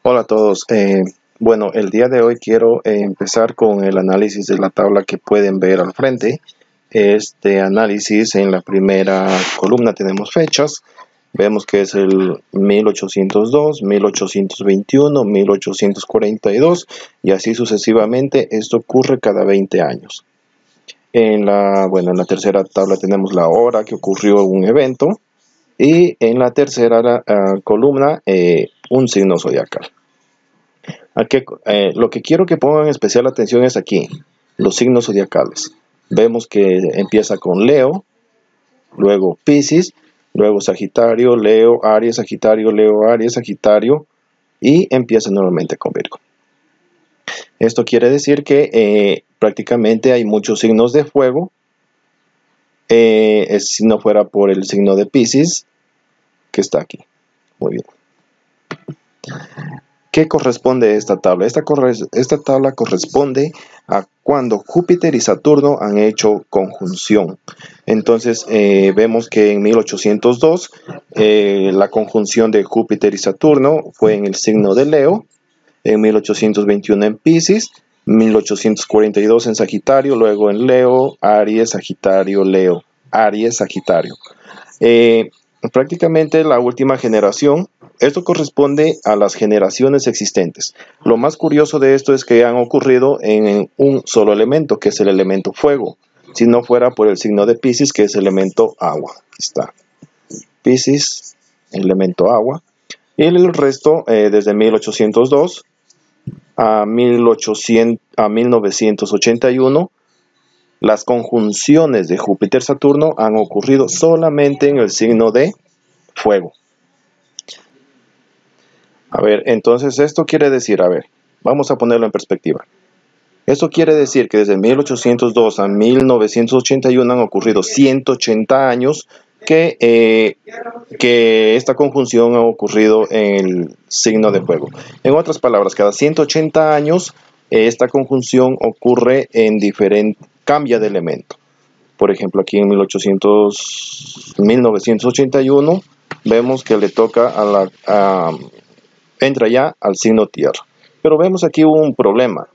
Hola a todos. Bueno, el día de hoy quiero empezar con el análisis de la tabla que pueden ver al frente. Este análisis, en la primera columna tenemos fechas. Vemos que es el 1802, 1821, 1842 y así sucesivamente. Esto ocurre cada 20 años. En la tercera tabla tenemos la hora que ocurrió un evento y en la tercera columna un signo zodiacal. Lo que quiero que pongan especial atención es aquí, los signos zodiacales. Vemos que empieza con Leo, luego Piscis, luego Sagitario, Leo, Aries, Sagitario, Leo, Aries, Sagitario y empieza nuevamente con Virgo. Esto quiere decir que prácticamente hay muchos signos de fuego. Si no fuera por el signo de Piscis, que está aquí. Muy bien. ¿Qué corresponde a esta tabla? Esta tabla corresponde a cuando Júpiter y Saturno han hecho conjunción. Entonces vemos que en 1802 la conjunción de Júpiter y Saturno fue en el signo de Leo, en 1821 en Piscis, 1842 en Sagitario, luego en Leo, Aries, Sagitario, Leo, Aries, Sagitario. Prácticamente la última generación. Esto corresponde a las generaciones existentes. Lo más curioso de esto es que han ocurrido en un solo elemento, que es el elemento fuego. Si no fuera por el signo de Piscis, que es el elemento agua. Aquí está. Piscis, elemento agua. Y el resto, desde 1802 a 1981, las conjunciones de Júpiter-Saturno han ocurrido solamente en el signo de fuego. A ver, entonces esto quiere decir, vamos a ponerlo en perspectiva. Esto quiere decir que desde 1802 a 1981 han ocurrido 180 años que esta conjunción ha ocurrido en el signo de fuego. En otras palabras, cada 180 años esta conjunción ocurre cambia de elemento. Por ejemplo, aquí en 1981 vemos que le toca entra ya al signo tierra. Pero vemos aquí un problema.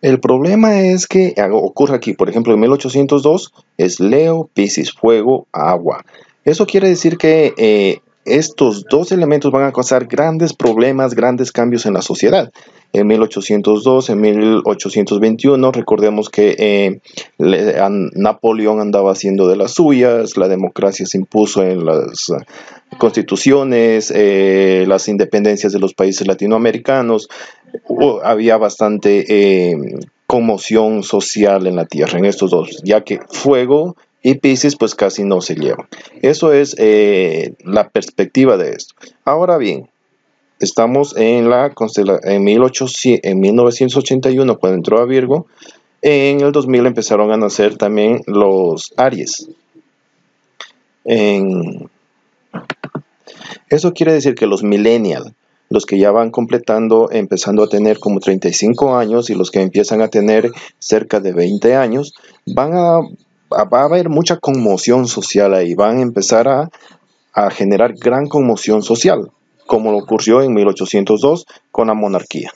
El problema es que ocurre aquí, por ejemplo, en 1802 es Leo, Piscis, fuego, agua. Eso quiere decir que estos dos elementos van a causar grandes problemas, grandes cambios en la sociedad. En 1802, en 1821, recordemos que Napoleón andaba haciendo de las suyas, la democracia se impuso en las constituciones, las independencias de los países latinoamericanos. Había bastante conmoción social en la Tierra, en estos dos, ya que fuego y Piscis pues casi no se llevan. Eso es la perspectiva de esto. Ahora bien, estamos en 1981 cuando entró a Virgo. En el 2000 empezaron a nacer también los Aries. Eso quiere decir que los millennials, los que ya van empezando a tener como 35 años y los que empiezan a tener cerca de 20 años, va a haber mucha conmoción social ahí, van a empezar a generar gran conmoción social, como lo ocurrió en 1802 con la monarquía.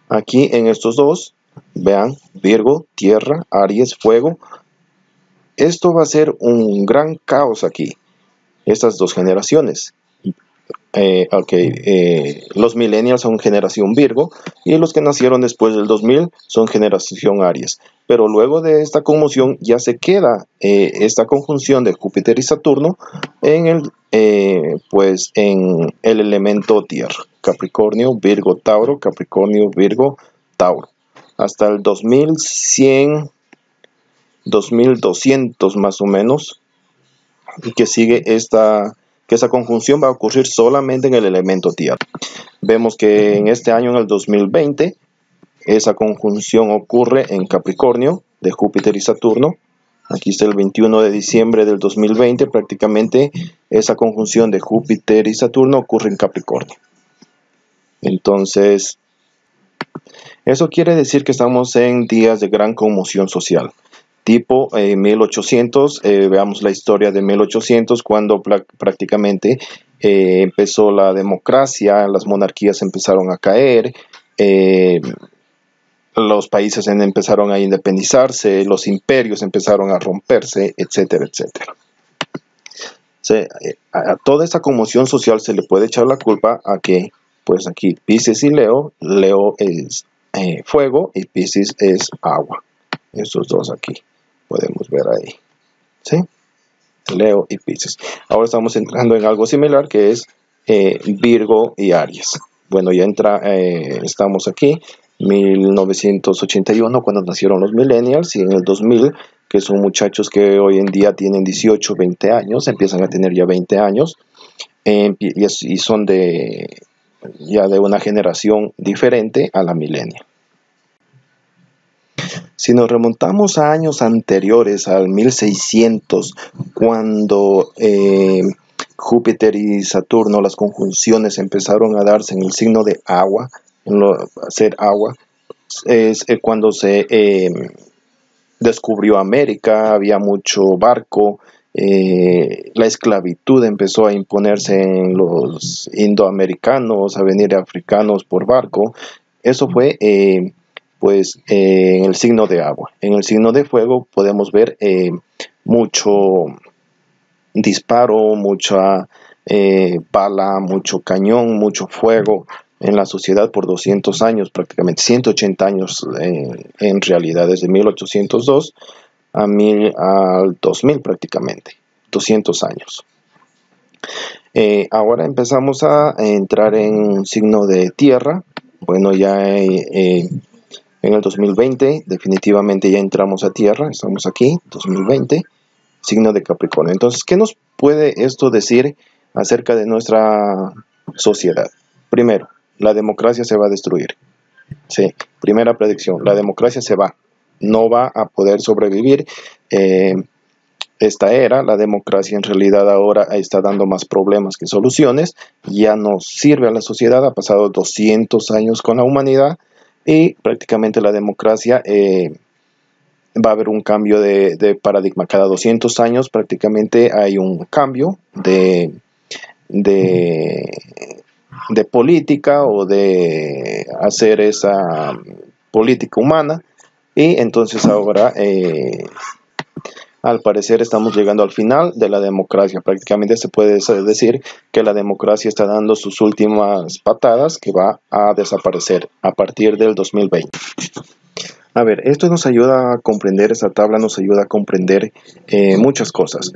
Aquí en estos dos, vean, Virgo, tierra, Aries, fuego. Esto va a ser un gran caos aquí, estas dos generaciones. Los millennials son generación Virgo y los que nacieron después del 2000 son generación Aries. Pero luego de esta conmoción ya se queda esta conjunción de Júpiter y Saturno en el elemento tierra. Capricornio, Virgo, Tauro, Capricornio, Virgo, Tauro. Hasta el 2100, 2200 más o menos, y que sigue que esa conjunción va a ocurrir solamente en el elemento tierra. Vemos que en este año, en el 2020, esa conjunción ocurre en Capricornio, de Júpiter y Saturno. Aquí está el 21 de diciembre del 2020, prácticamente esa conjunción de Júpiter y Saturno ocurre en Capricornio. Entonces, eso quiere decir que estamos en días de gran conmoción social. tipo 1800, veamos la historia de 1800, cuando prácticamente empezó la democracia, las monarquías empezaron a caer, los países empezaron a independizarse, los imperios empezaron a romperse, etcétera, etcétera. A toda esta conmoción social se le puede echar la culpa a que, pues aquí Piscis y Leo, Leo es fuego y Piscis es agua. Estos dos aquí podemos ver ahí, ¿sí? Leo y Piscis. Ahora estamos entrando en algo similar, que es Virgo y Aries. Bueno, ya estamos aquí 1981, cuando nacieron los millennials, y en el 2000, que son muchachos que hoy en día tienen 18, 20 años, empiezan a tener ya 20 años, y son ya de una generación diferente a la millennial. Si nos remontamos a años anteriores, al 1600, cuando Júpiter y Saturno, las conjunciones empezaron a darse en el signo de agua, ser agua, es cuando se descubrió América, había mucho barco, la esclavitud empezó a imponerse en los indoamericanos, a venir africanos por barco. Eso fue en el signo de agua. En el signo de fuego podemos ver mucho disparo, mucha bala, mucho cañón, mucho fuego en la sociedad por 200 años, prácticamente 180 años en realidad, desde 1802 al 2000 prácticamente, 200 años. Ahora empezamos a entrar en un signo de tierra. Bueno, ya en el 2020 definitivamente ya entramos a tierra, estamos aquí, 2020, signo de Capricornio. Entonces, ¿qué nos puede esto decir acerca de nuestra sociedad? Primero, la democracia se va a destruir. Sí, primera predicción, la democracia se va, no va a poder sobrevivir esta era. La democracia en realidad ahora está dando más problemas que soluciones, ya no sirve a la sociedad, ha pasado 200 años con la humanidad y prácticamente la democracia va a haber un cambio de paradigma. Cada 200 años prácticamente hay un cambio de política o de hacer esa política humana, y entonces ahora al parecer estamos llegando al final de la democracia. Prácticamente se puede decir que la democracia está dando sus últimas patadas, que va a desaparecer a partir del 2020. A ver, esto nos ayuda a comprender, esta tabla nos ayuda a comprender muchas cosas.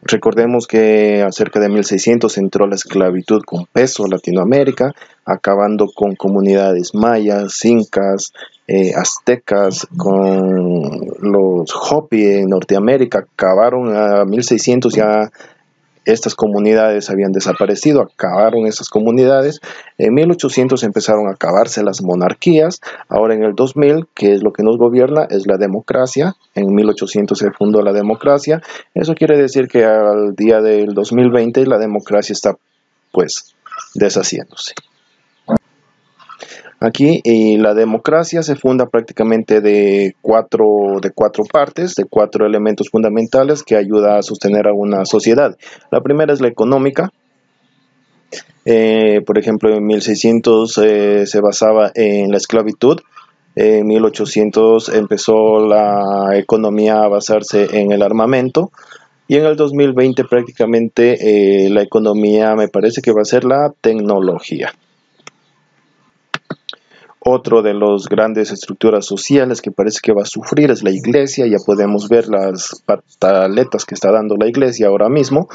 Recordemos que acerca de 1600 entró la esclavitud con peso a Latinoamérica, acabando con comunidades mayas, incas, aztecas, con los Hopi en Norteamérica. Acabaron a 1600, ya estas comunidades habían desaparecido, acabaron esas comunidades. En 1800 empezaron a acabarse las monarquías. Ahora en el 2000, que es lo que nos gobierna, es la democracia. En 1800 se fundó la democracia. Eso quiere decir que al día del 2020 la democracia está pues deshaciéndose. Aquí la democracia se funda prácticamente de cuatro partes, de 4 elementos fundamentales que ayudan a sostener a una sociedad. La primera es la económica. Por ejemplo, en 1600 se basaba en la esclavitud. En 1800 empezó la economía a basarse en el armamento. Y en el 2020 prácticamente la economía me parece que va a ser la tecnología. Otro de las grandes estructuras sociales que parece que va a sufrir es la iglesia. Ya podemos ver las pataletas que está dando la iglesia ahora mismo.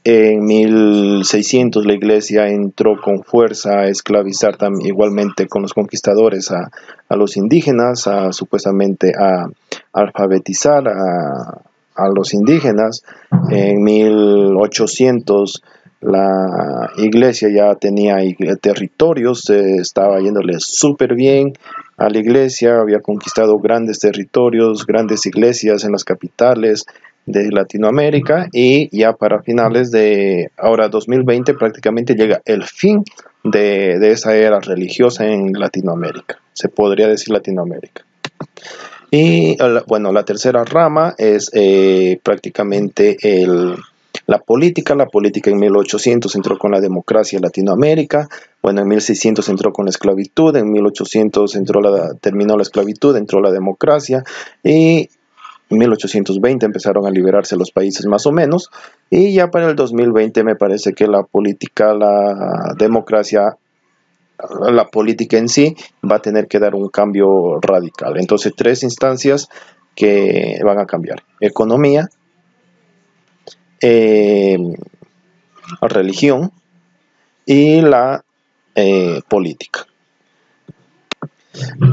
En 1600 la iglesia entró con fuerza a esclavizar igualmente con los conquistadores a los indígenas, supuestamente a alfabetizar a los indígenas. En 1800 la iglesia ya tenía territorios, estaba yéndole súper bien a la iglesia, había conquistado grandes territorios, grandes iglesias en las capitales de Latinoamérica, y ya para finales de ahora 2020 prácticamente llega el fin de esa era religiosa en Latinoamérica, se podría decir Latinoamérica. Y bueno, la tercera rama es prácticamente la política. La política en 1800 entró con la democracia en Latinoamérica. Bueno, en 1600 entró con la esclavitud. En 1800 terminó la esclavitud, entró la democracia. Y en 1820 empezaron a liberarse los países más o menos. Y ya para el 2020 me parece que la política, la democracia, la política en sí va a tener que dar un cambio radical. Entonces, tres instancias que van a cambiar: economía, eh, religión y la política.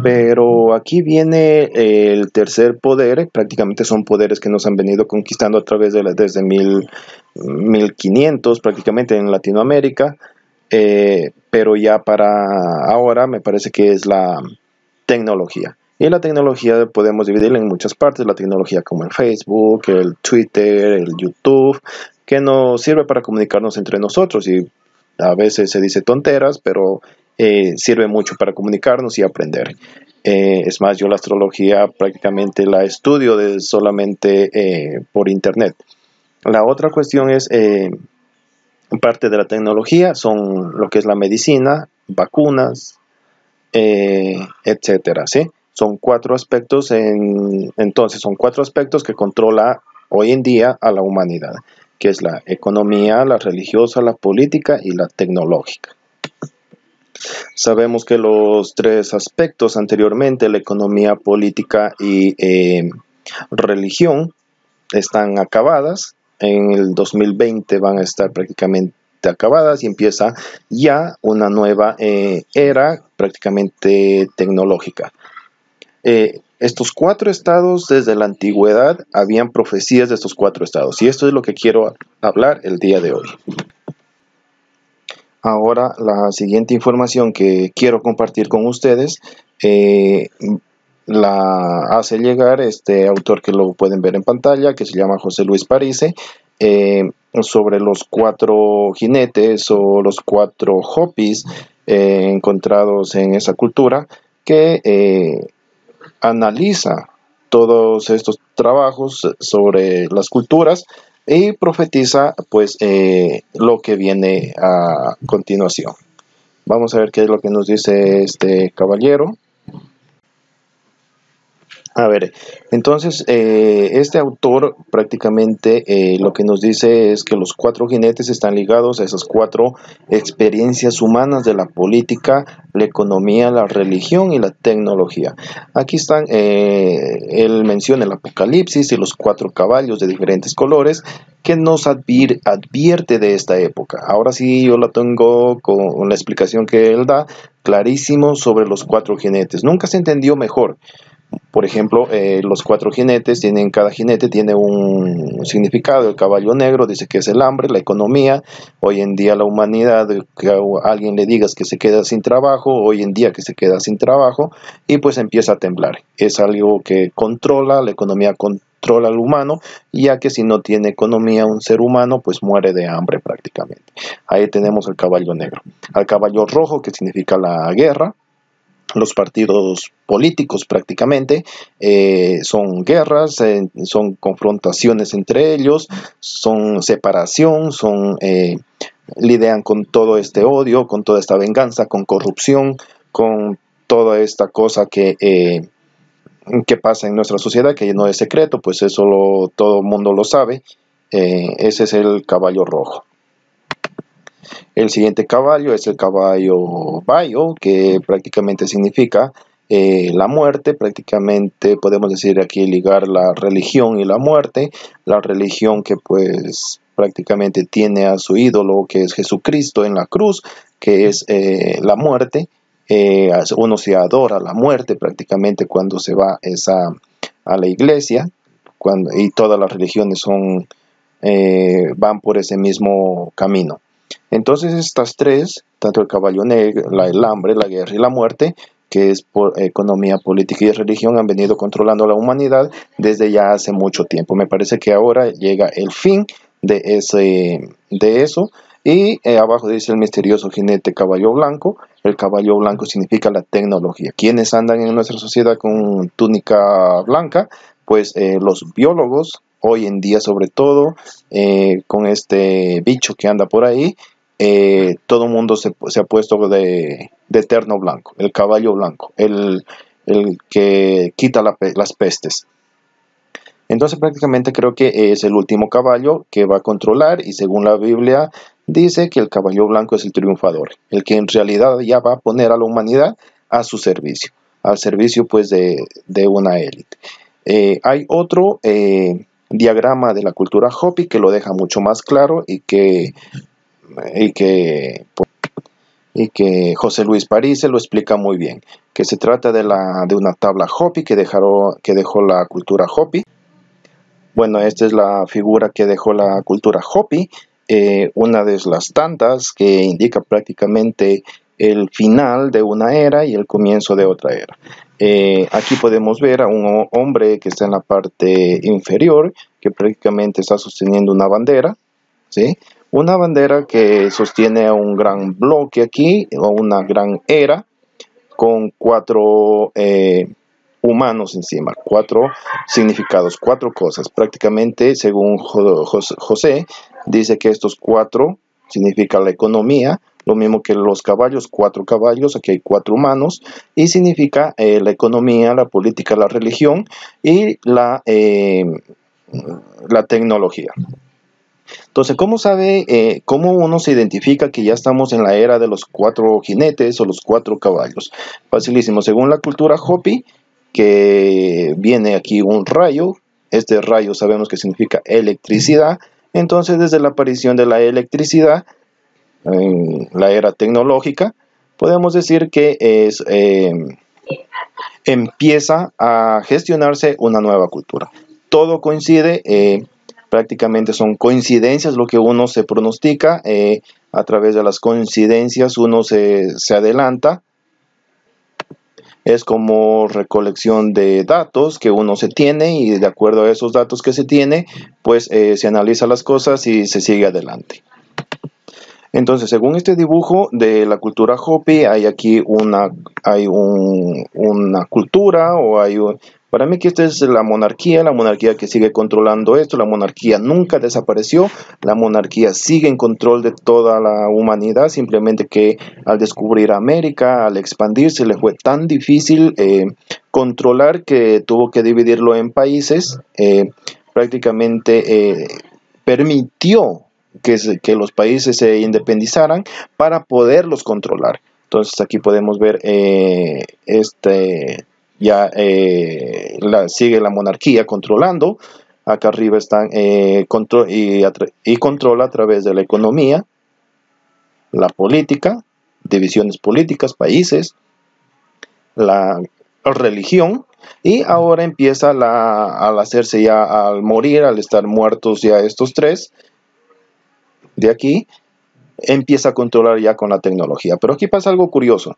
Pero aquí viene el tercer poder. Prácticamente son poderes que nos han venido conquistando a través de desde 1500 prácticamente en Latinoamérica. Pero ya para ahora me parece que es la tecnología. Y la tecnología podemos dividirla en muchas partes: la tecnología como el Facebook, el Twitter, el YouTube, que nos sirve para comunicarnos entre nosotros y a veces se dice tonteras, pero sirve mucho para comunicarnos y aprender. Es más, yo la astrología prácticamente la estudio solamente por internet. La otra cuestión es parte de la tecnología, son lo que es la medicina, vacunas, etcétera, ¿sí? Son cuatro aspectos, entonces son cuatro aspectos que controla hoy en día a la humanidad, que es la economía, la religiosa, la política y la tecnológica. Sabemos que los tres aspectos anteriormente, la economía, política y religión, están acabadas. En el 2020 van a estar prácticamente acabadas y empieza ya una nueva era prácticamente tecnológica. Estos cuatro estados, desde la antigüedad habían profecías de estos cuatro estados, y esto es lo que quiero hablar el día de hoy. Ahora, la siguiente información que quiero compartir con ustedes la hace llegar este autor, que lo pueden ver en pantalla, que se llama José Luis Parise, sobre los cuatro jinetes o los cuatro hopis encontrados en esa cultura, que analiza todos estos trabajos sobre las culturas y profetiza pues lo que viene a continuación. Vamos a ver qué es lo que nos dice este caballero. A ver, entonces este autor prácticamente lo que nos dice es que los cuatro jinetes están ligados a esas cuatro experiencias humanas de la política, la economía, la religión y la tecnología. Aquí están, él menciona el Apocalipsis y los cuatro caballos de diferentes colores que nos advierte de esta época. Ahora sí, yo la tengo con la explicación que él da clarísimo sobre los cuatro jinetes. Nunca se entendió mejor. Por ejemplo, los cuatro jinetes cada jinete tiene un significado. El caballo negro dice que es el hambre, la economía. Hoy en día la humanidad, que a alguien le digas que se queda sin trabajo, hoy en día que se queda sin trabajo, y pues empieza a temblar. Es algo que controla, la economía controla al humano, ya que si no tiene economía un ser humano, pues muere de hambre prácticamente. Ahí tenemos el caballo negro. Al caballo rojo, que significa la guerra. Los partidos políticos prácticamente son guerras, son confrontaciones entre ellos, son separación, lidian con todo este odio, con toda esta venganza, con corrupción, con toda esta cosa que pasa en nuestra sociedad, que no es secreto, pues eso todo el mundo lo sabe. Ese es el caballo rojo. El siguiente caballo es el caballo bayo, que prácticamente significa la muerte. Prácticamente podemos decir aquí ligar la religión y la muerte. La religión que pues prácticamente tiene a su ídolo, que es Jesucristo en la cruz, que es la muerte. Uno se adora la muerte prácticamente cuando se va a la iglesia, y todas las religiones van por ese mismo camino. Entonces estas tres, tanto el caballo negro, el hambre, la guerra y la muerte, que es por economía, política y religión, han venido controlando a la humanidad desde ya hace mucho tiempo. Me parece que ahora llega el fin de eso. Y abajo dice el misterioso jinete caballo blanco, el caballo blanco significa la tecnología. ¿Quiénes andan en nuestra sociedad con túnica blanca? Pues los biólogos, hoy en día sobre todo, con este bicho que anda por ahí, todo el mundo se ha puesto de terno blanco, el caballo blanco, el que quita las pestes. Entonces prácticamente creo que es el último caballo que va a controlar, y según la Biblia dice que el caballo blanco es el triunfador, el que en realidad ya va a poner a la humanidad a su servicio, al servicio pues de una élite. Hay otro diagrama de la cultura Hopi que lo deja mucho más claro, y que José Luis París se lo explica muy bien, que se trata de una tabla Hopi que dejó la cultura Hopi. Bueno, esta es la figura que dejó la cultura Hopi, una de las tantas que indica prácticamente el final de una era y el comienzo de otra era. Aquí podemos ver a un hombre que está en la parte inferior, que prácticamente está sosteniendo una bandera, ¿sí? Una bandera que sostiene a un gran bloque aquí, o una gran era, con cuatro humanos encima, cuatro significados, cuatro cosas. Prácticamente, según José, dice que estos cuatro significa la economía, lo mismo que los caballos, cuatro caballos, aquí hay cuatro humanos, y significa la economía, la política, la religión y la tecnología. Entonces, cómo uno se identifica que ya estamos en la era de los cuatro jinetes o los cuatro caballos? Facilísimo, según la cultura Hopi, que viene aquí un rayo, este rayo sabemos que significa electricidad. Entonces, desde la aparición de la electricidad en la era tecnológica, podemos decir que empieza a gestionarse una nueva cultura. Todo coincide, prácticamente son coincidencias lo que uno se pronostica, a través de las coincidencias uno se adelanta. Es como recolección de datos que uno se tiene, y de acuerdo a esos datos que se tiene, pues se analiza las cosas y se sigue adelante. Entonces, según este dibujo de la cultura Hopi, hay aquí una cultura, para mí que esta es la monarquía que sigue controlando esto. La monarquía nunca desapareció, la monarquía sigue en control de toda la humanidad, simplemente que al descubrir América, al expandirse, le fue tan difícil controlar que tuvo que dividirlo en países. Prácticamente permitió que los países se independizaran para poderlos controlar. Entonces aquí podemos ver sigue la monarquía controlando. Acá arriba están controla a través de la economía, la política, divisiones políticas, países, la religión. Y ahora empieza al hacerse ya, al morir, al estar muertos ya estos tres de aquí, empieza a controlar ya con la tecnología. Pero aquí pasa algo curioso.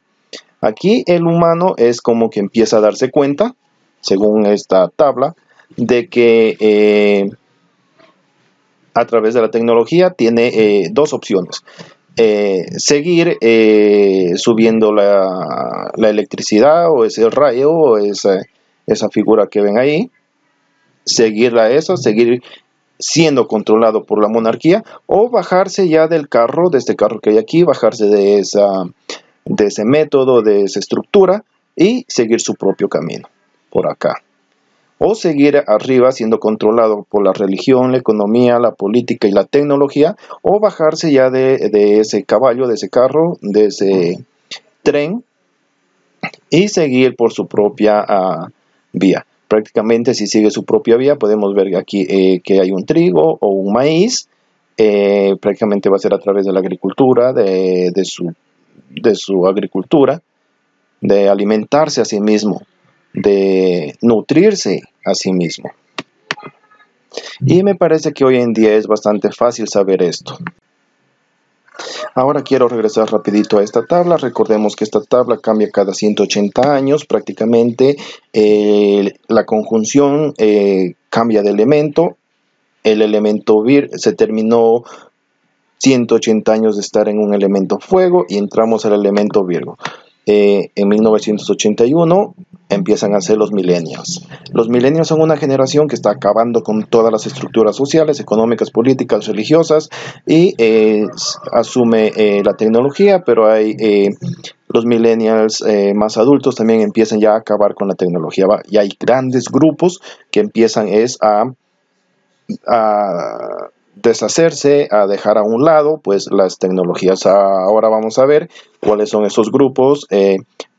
Aquí el humano es como que empieza a darse cuenta, según esta tabla, de que a través de la tecnología tiene dos opciones. Seguir subiendo la electricidad, o ese rayo, o esa figura que ven ahí, seguir siendo controlado por la monarquía, o bajarse ya del carro, de este carro que hay aquí, bajarse de ese método, de esa estructura, y seguir su propio camino por acá. O seguir arriba siendo controlado por la religión, la economía, la política y la tecnología, o bajarse ya de ese caballo, de ese carro, de ese tren, y seguir por su propia vía. Prácticamente, si sigue su propia vía, podemos ver aquí que hay un trigo o un maíz. Prácticamente va a ser a través de la agricultura, de su agricultura, de alimentarse a sí mismo, de nutrirse a sí mismo. Y me parece que hoy en día es bastante fácil saber esto. Ahora quiero regresar rapidito a esta tabla. Recordemos que esta tabla cambia cada 180 años prácticamente. La conjunción cambia de elemento. El elemento vir se terminó 180 años de estar en un elemento fuego y entramos al elemento Virgo. En 1981 empiezan a ser los millennials. Los millennials son una generación que está acabando con todas las estructuras sociales, económicas, políticas, religiosas y asume la tecnología, pero hay los millennials más adultos también empiezan ya a acabar con la tecnología. Y hay grandes grupos que empiezan a deshacerse, a dejar a un lado pues las tecnologías. Ahora vamos a ver cuáles son esos grupos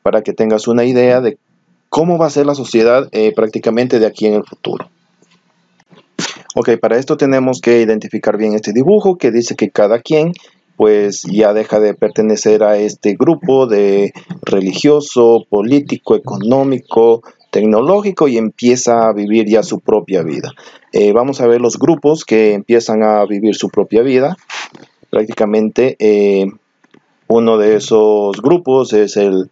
para que tengas una idea de cómo va a ser la sociedad prácticamente de aquí en el futuro. Ok, para esto tenemos que identificar bien este dibujo que dice que cada quien pues ya deja de pertenecer a este grupo de religioso, político, económico, tecnológico y empieza a vivir ya su propia vida. Vamos a ver los grupos que empiezan a vivir su propia vida. Prácticamente uno de esos grupos es el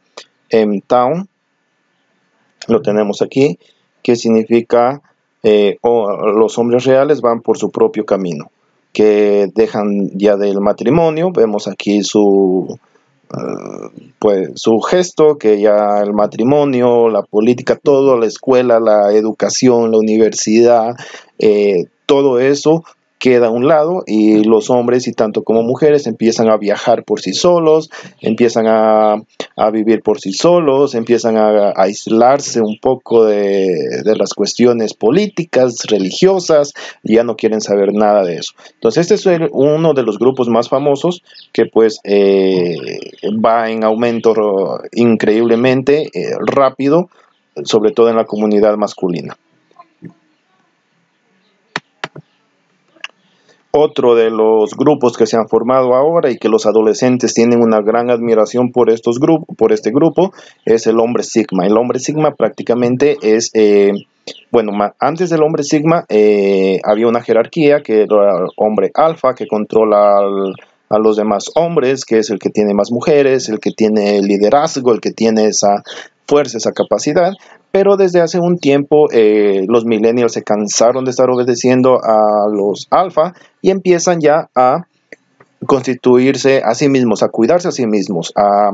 M-Town, lo tenemos aquí, que significa los hombres reales van por su propio camino, que dejan ya del matrimonio. Vemos aquí pues su gesto, que ya el matrimonio, la política, todo, la escuela, la educación, la universidad, todo eso queda a un lado y los hombres y tanto como mujeres empiezan a viajar por sí solos, empiezan a vivir por sí solos, empiezan a aislarse un poco de las cuestiones políticas, religiosas, y ya no quieren saber nada de eso. Entonces este es uno de los grupos más famosos que pues va en aumento increíblemente rápido, sobre todo en la comunidad masculina. Otro de los grupos que se han formado ahora y que los adolescentes tienen una gran admiración por por este grupo es el hombre Sigma. El hombre Sigma prácticamente es, bueno, antes del hombre Sigma había una jerarquía que era el hombre alfa que controla a los demás hombres, que es el que tiene más mujeres, el que tiene liderazgo, el que tiene esa fuerza, esa capacidad. Pero desde hace un tiempo los millennials se cansaron de estar obedeciendo a los alfa y empiezan ya a constituirse a sí mismos, a cuidarse a sí mismos, a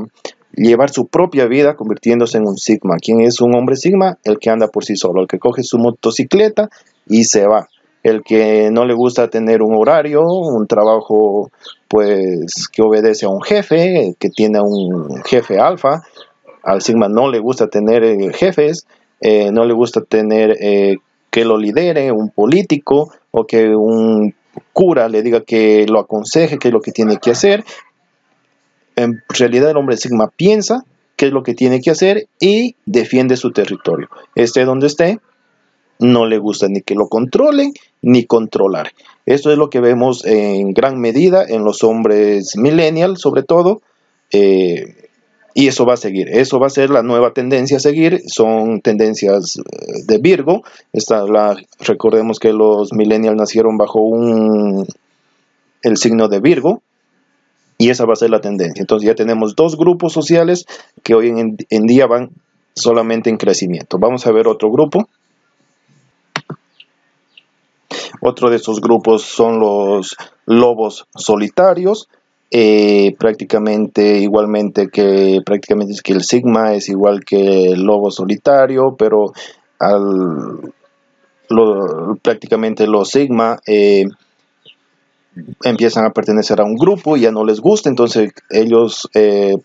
llevar su propia vida convirtiéndose en un Sigma. ¿Quién es un hombre Sigma? El que anda por sí solo, el que coge su motocicleta y se va. El que no le gusta tener un horario, un trabajo pues que obedece a un jefe, que tiene un jefe alfa. Al Sigma no le gusta tener jefes, no le gusta tener que lo lidere un político o que un cura le diga que lo aconseje, qué es lo que tiene que hacer. En realidad el hombre Sigma piensa qué es lo que tiene que hacer y defiende su territorio. Esté donde esté, no le gusta ni que lo controlen ni controlar. Esto es lo que vemos en gran medida en los hombres millennials, sobre todo. Y eso va a seguir, eso va a ser la nueva tendencia a seguir. Son tendencias de Virgo. Recordemos que los millennials nacieron bajo el signo de Virgo y esa va a ser la tendencia. Entonces ya tenemos dos grupos sociales que hoy en día van solamente en crecimiento. Vamos a ver otro grupo. Otro de esos grupos son los lobos solitarios. Prácticamente es que el Sigma es igual que el lobo solitario, pero prácticamente los Sigma empiezan a pertenecer a un grupo y ya no les gusta, entonces ellos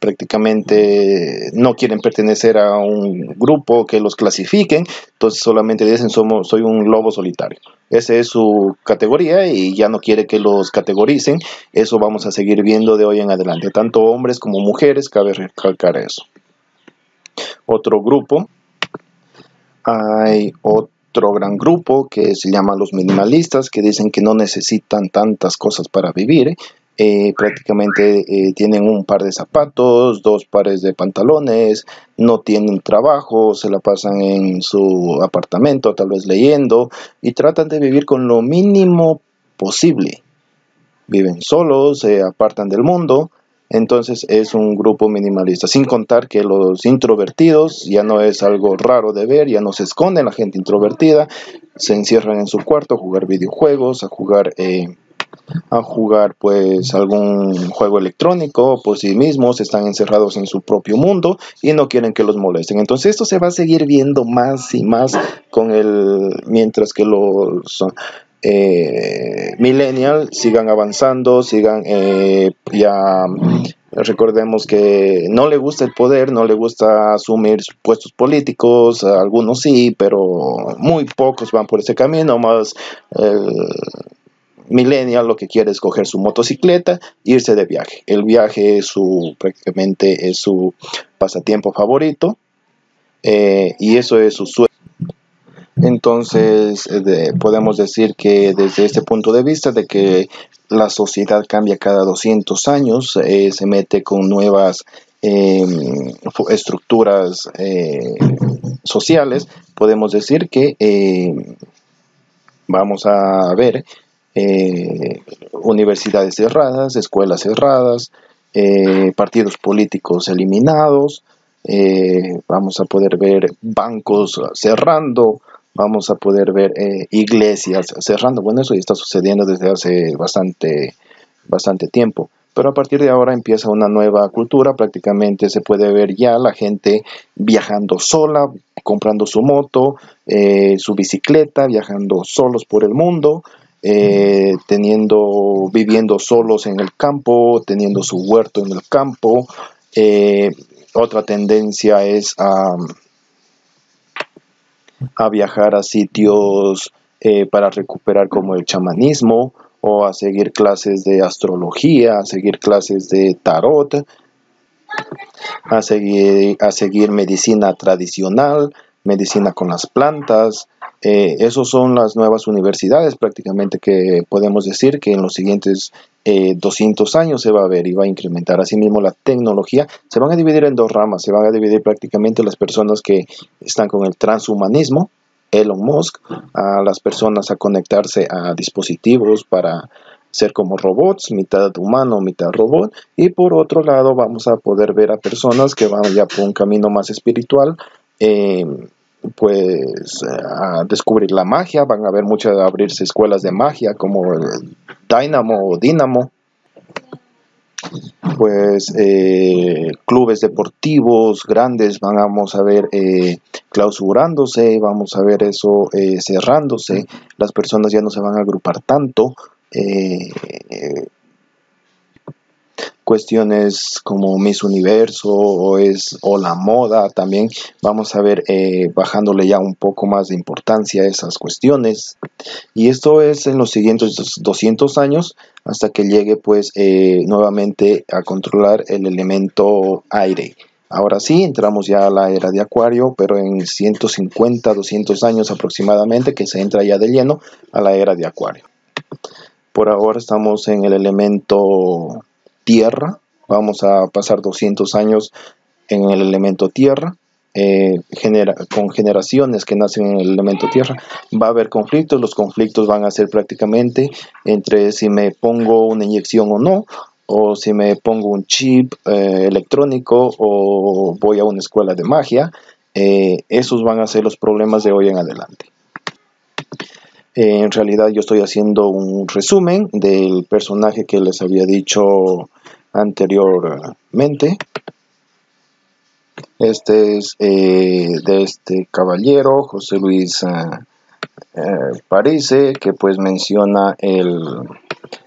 prácticamente no quieren pertenecer a un grupo que los clasifiquen, entonces solamente dicen soy un lobo solitario. Esa es su categoría y ya no quiere que los categoricen. Eso vamos a seguir viendo de hoy en adelante, tanto hombres como mujeres, cabe recalcar eso. Otro grupo, hay otro gran grupo que se llama los minimalistas, que dicen que no necesitan tantas cosas para vivir. Prácticamente tienen un par de zapatos, 2 pares de pantalones, no tienen trabajo, se la pasan en su apartamento tal vez leyendo y tratan de vivir con lo mínimo posible. Viven solos, se apartan del mundo. Entonces es un grupo minimalista, sin contar que los introvertidos ya no es algo raro de ver, ya no se esconden la gente introvertida, se encierran en su cuarto a jugar videojuegos, a jugar a jugar pues algún juego electrónico por sí mismos, están encerrados en su propio mundo y no quieren que los molesten. Entonces esto se va a seguir viendo más y más mientras que los millennials sigan avanzando, sigan ya. Recordemos que no le gusta el poder, no le gusta asumir puestos políticos, algunos sí, pero muy pocos van por ese camino, más millennial lo que quiere es coger su motocicleta e irse de viaje. El viaje es prácticamente es su pasatiempo favorito, y eso es su sueño. Entonces podemos decir que desde este punto de vista de que la sociedad cambia cada 200 años, se mete con nuevas estructuras sociales, podemos decir que vamos a ver universidades cerradas, escuelas cerradas, partidos políticos eliminados, vamos a poder ver bancos cerrando, vamos a poder ver iglesias cerrando. Bueno, eso ya está sucediendo desde hace bastante tiempo. Pero a partir de ahora empieza una nueva cultura, prácticamente se puede ver ya la gente viajando sola, comprando su moto, su bicicleta, viajando solos por el mundo, viviendo solos en el campo, teniendo su huerto en el campo. Otra tendencia es a viajar a sitios para recuperar como el chamanismo, o a seguir clases de astrología, a seguir clases de tarot, a seguir medicina tradicional, medicina con las plantas. Esos son las nuevas universidades prácticamente que podemos decir que en los siguientes 200 años se va a ver y va a incrementar. Asimismo, la tecnología se van a dividir en dos ramas. Se van a dividir prácticamente las personas que están con el transhumanismo, Elon Musk, a las personas a conectarse a dispositivos para ser como robots, mitad humano, mitad robot, y por otro lado vamos a poder ver a personas que van ya por un camino más espiritual, pues a descubrir la magia. Van a haber muchas, abrirse escuelas de magia como el Dynamo, pues clubes deportivos grandes vamos a ver clausurándose, vamos a ver eso cerrándose, las personas ya no se van a agrupar tanto. Cuestiones como Miss Universo o la moda también vamos a ver bajándole ya un poco más de importancia a esas cuestiones, y esto es en los siguientes 200 años hasta que llegue pues nuevamente a controlar el elemento aire. Ahora sí, entramos ya a la era de Acuario, pero en 150, 200 años aproximadamente que se entra ya de lleno a la era de Acuario. Por ahora estamos en el elemento tierra, vamos a pasar 200 años en el elemento tierra, con generaciones que nacen en el elemento tierra. Va a haber conflictos, los conflictos van a ser prácticamente entre si me pongo una inyección o no, o si me pongo un chip electrónico o voy a una escuela de magia. Esos van a ser los problemas de hoy en adelante. En realidad yo estoy haciendo un resumen del personaje que les había dicho anteriormente. Este es de este caballero, José Luis Parise, que pues menciona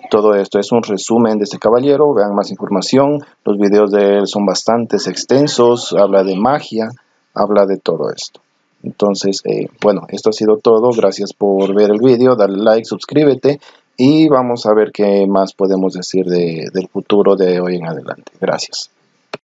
todo esto. Es un resumen de este caballero, vean más información. Los videos de él son bastante extensos, habla de magia, habla de todo esto. Entonces, bueno, esto ha sido todo. Gracias por ver el video, dale like, suscríbete y vamos a ver qué más podemos decir del futuro de hoy en adelante. Gracias.